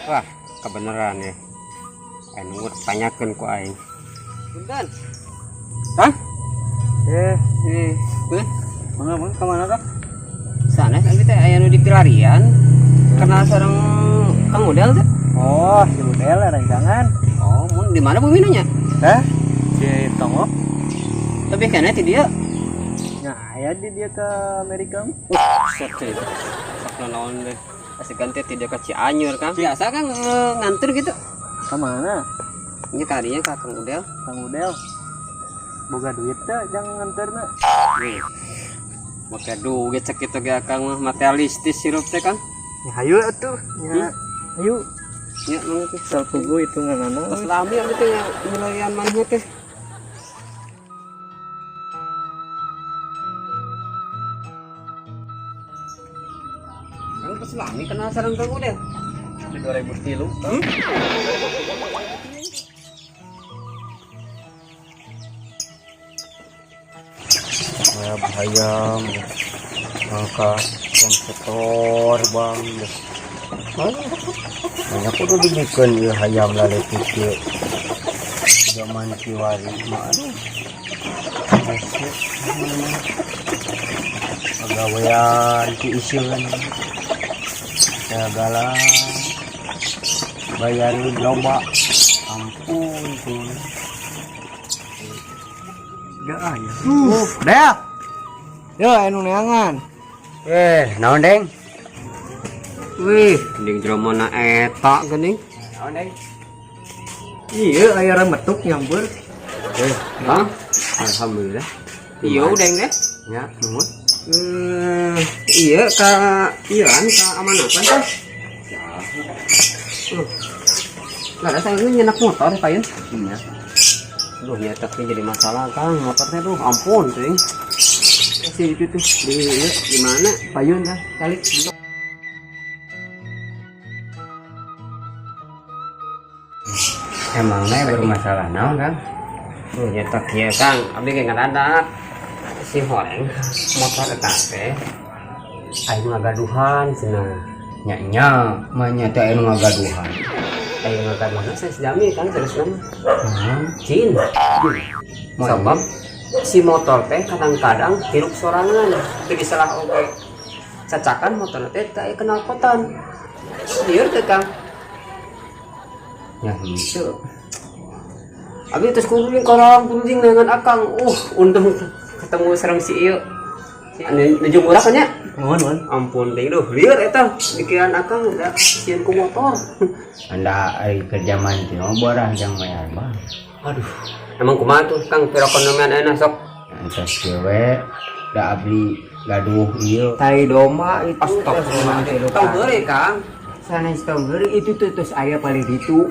Wah, kebenaran ya. Nunggu tanyakan ku aing. Punten. Kang? Mana kemana kak? Sana kan kita aya nu di pilarian. Kenal sareng Kang Udel teh. Oh, si Udel rancangan. Oh, mun di mana buminanya? Si Tongok. Tapi kana ti dia. Ya, aya di dia ke Amerika. Set teh. Sakna naon deh. Asik ganti ti dia ke Cianjur, Kang. Biasa kan nganter gitu. Kemana? Ini kadinya ka Kang Udel. Kang Udel. Boga duit teh jangan nganterna. Make duit sakitu ge Kang mah materialistis sirup teh, Kang. Ya hayu atuh. Ya. Hayu. Ya mangga teh. Salpugu hitunganana. Pas lami gitu ya nilaian maneh teh. Kang pas lami kenal sareng Kang Udel. Di 2003. Hayam maka komputer bang banyak udah dibikin ya hayam lalu kecil zaman kiwari mana pegawaian diisikan segala bayarin lomba ampun tuh Gak aya. Del. Yo, anu neangan. naon deng Wih, geuning jelema na eta geuning. naon deng Iya, aya remetuk nyambur. Hah? alhamdulillah Iya udeng deh. ya nuhun Iya ka ieuan ka amanatan teh. Lah saya ini nyenak motor paeun. iya Aduh, ya tapi jadi masalah Kang, motor teh tuh ampun ting. Si itu tuh di mana? Payun dah kali. emangnya bermasalah naon kan Tuh ya tak ya Kang, abdi ge ngadadak. Si horeng motor eta teh aing ngagaduhan cenah. nya manya teh anu ngagaduhan Aing ngagaduhan saya sejami kan terus nama. hmm. Cin. Sebab si motor teh kadang-kadang hirup sorangan, teu disalah oge. Cacakan motor teh teu kenal potan. Lieur teh Kang. ya gitu Abi terus kuring korang kuring dengan akang. Untung ketemu sareng si ieu. Si anu jumurah kan nya. Nuhun. Ampun deh duh, lieur eta pikiran akang udah sieun ku motor. anda ari kerja manti mau borah jang bayar bang Aduh, emang kumaha tuh Kang perekonomian enak sok. antas kewe da abdi gaduh ieu Tai domba itu. Astagfirullahaladzim. Tahu geure Kang. sanes tong geuri itu tuh terus aya paling ditu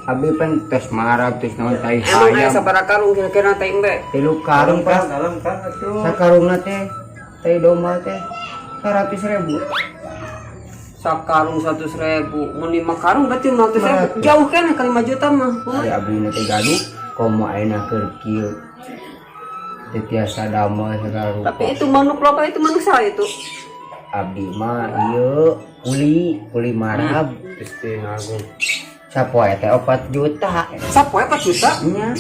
abdi pen tes marab tes naon tai Emang aya hayam sabaraha karung kira-kira teh embe? 3 karung pas dalam kan atuh. sakarungna teh tai domba teh 100.000 Sakarung 100.000, mun 5 karung berarti 100.000. Jauh kan kali 5 juta mah. ari abdi na teh gaduh komo ayeuna keur kieu teu tiasa damel sagaruk Tapi itu manuk loba itu manuk saya itu. abdi mah ieu kuli marab Gusti ngagung. sapoe teh 4 juta Sapoe 4 juta? nya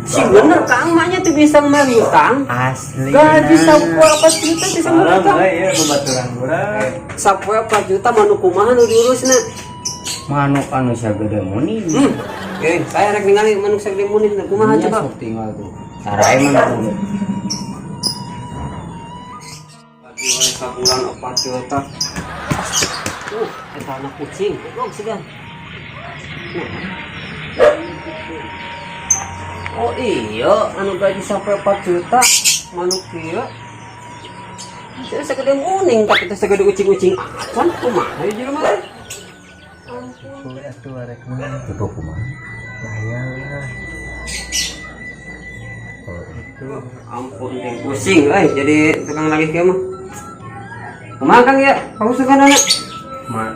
Si bener Kang mahnya tuh bisa ngutang. asli Gaji sapoe 4 juta bisa ngutang. Iya, pembaturan murah. Sapoe 4 juta manuk kumaha nu diurusna? manuk anu sagede muni Saya rek ningali manuk sagede munin kumaha nya coba? sok tinggal tuh sarai manuk Lagi wae sabulan 4 juta. Eta anak kucing, goblok sigan. Oh iya, anu gaji sampai 4 juta manuk kieu. Saya segede muning tapi teh segede ucing-ucing acan kumaha ya jelema teh? Atuh arek mah. itu kumaha Bayar. itu Ampun deh pusing jadi tukang lagi kieu mah. Kumaha Kang ya? Kamu seganana? mah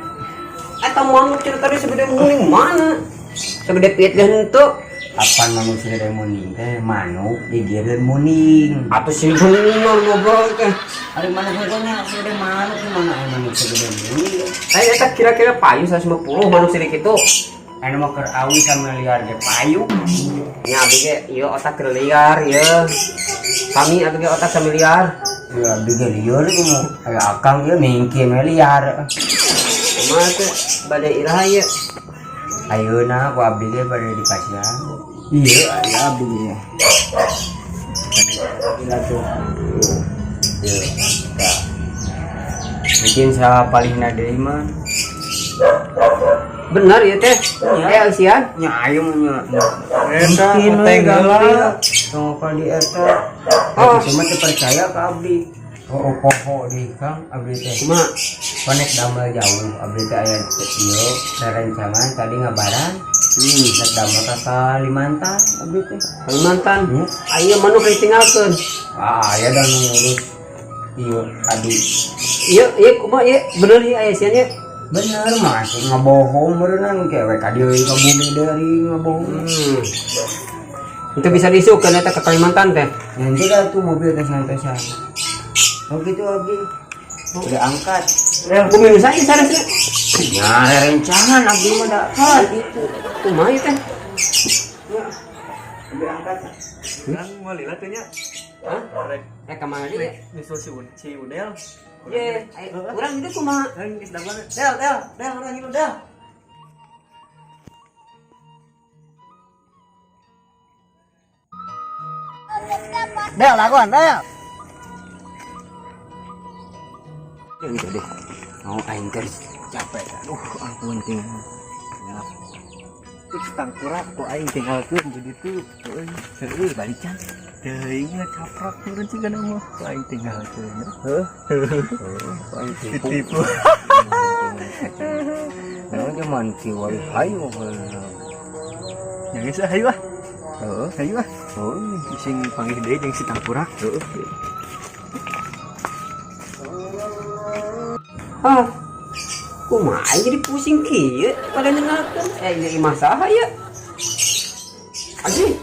Eta manuk cerita tadi segede muning mana? Segede piet henteu. Apaan manusia yang muning teh manuk digireun muning. Atuh sih bener ngobrol teh. Ari mana pokoknya gede manuk gimana aya manuk segede muning. Ayo eta kira-kira payu 150 manuk sidik itu. Anu mah keur awi sama liar ge payu. Nya abdi ge ieu otak keur liar ieu. Kami abdi ge otak sama liar. Ya abdi ge liar kumaha. Aya akang ieu mingkin we liar. Kumaha teh bade iraha ieu. Ayeuna ku abdi ge bade dikasihan. Iya, aya abdi ge. Gila tuh. Iya. Mungkin salah palingna deui mah. Bener ya teh. Ya usian. Nya aya mah nya. Eta Tenggelam. Tong ka di eta. Oh, cuma teu percaya ka abdi. Oh, poho di Kang abdi teh. Cuma Konek damel jauh abdi teh aya ieu rerencangan tadi ngabaran. Nek damel ka Kalimantan abdi teh. Kalimantan. Aya manuk ditinggalkeun. Aya dan ngurus ieu adi. Ieu kumaha ieu bener ieu aya sian ieu. Bener mas, ngabohong berenang kewek kadieu ka bumi dari ngabohong. Itu bisa disukeun eta ke Kalimantan teh. Nanti dah tuh mobil teh santai-santai. Oh gitu abdi. Udah angkat. Bumi Nusa ieu sanesna. Ya rencangan abdi mah dapat Itu kumaha ieu teh? udah angkat. Kan malila teh nya. Hah? Ka mana ieu? Nyusul si Udel. Ye, urang itu kumaha? Geus da mana? Del urang hidup Del. Del lakuan Del. Gitu deh. Mau aing teh capek. Aduh, ampun ting. Ya. Terus tangkurak ku aing tinggalkeun jadi tuh. Heuh, balican. Teuing caprok turun sih kana mah. Ku aing tinggalkeun. Heuh. Aing Ditipu. Nah, zaman kiwari hayu. Yang geus hayu ah. Heeh, hayu ah. Oh, sing panggih deui jeung si tangkurak. Heeh. Hah. Kumaha jadi pusing kieu pada nengakeun. Jadi masalah ya. Aji.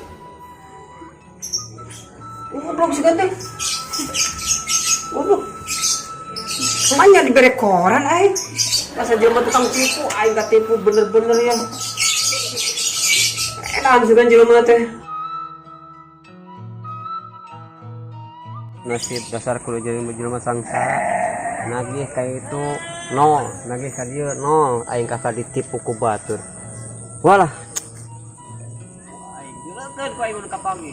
Goblok sih teh. Goblok. Semuanya diberi koran aing. Masa jelema tukang tipu aing katipu bener-bener ya. Edan sugan jelema teh. Nasib dasar kudu jelema sangsara. Nagih kayak itu no, nagih ka dieu no, aing kakak ditipu ku batur. Walah. Aing geuleukeun ku aing nu kapanggih.